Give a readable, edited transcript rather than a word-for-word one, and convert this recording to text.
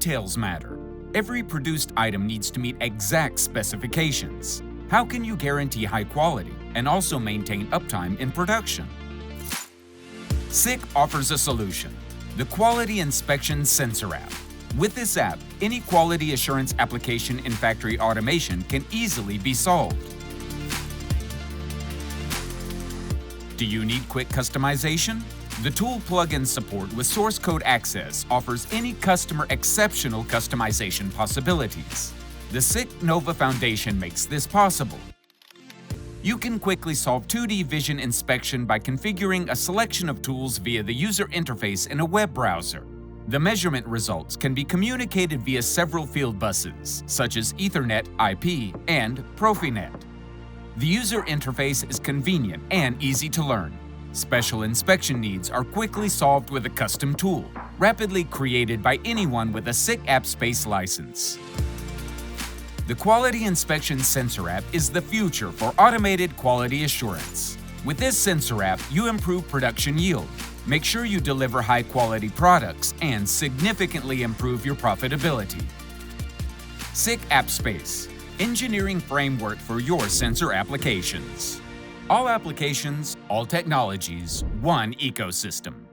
details matter. Every produced item needs to meet exact specifications. How can you guarantee high quality and also maintain uptime in production? SICK offers a solution, the Quality Inspection SensorApp. With this app, any quality assurance application in factory automation can easily be solved. Do you need quick customization? The tool plugin support with source code access offers any customer exceptional customization possibilities. The SICK Nova Foundation makes this possible. You can quickly solve 2D vision inspection by configuring a selection of tools via the user interface in a web browser. The measurement results can be communicated via several field buses, such as Ethernet, IP, and Profinet. The user interface is convenient and easy to learn. Special inspection needs are quickly solved with a custom tool, rapidly created by anyone with a SICK App Space license. The Quality Inspection SensorApp is the future for automated quality assurance. With this SensorApp, you improve production yield, make sure you deliver high-quality products, and significantly improve your profitability. SICK App Space, engineering framework for your sensor applications. All applications, all technologies, one ecosystem.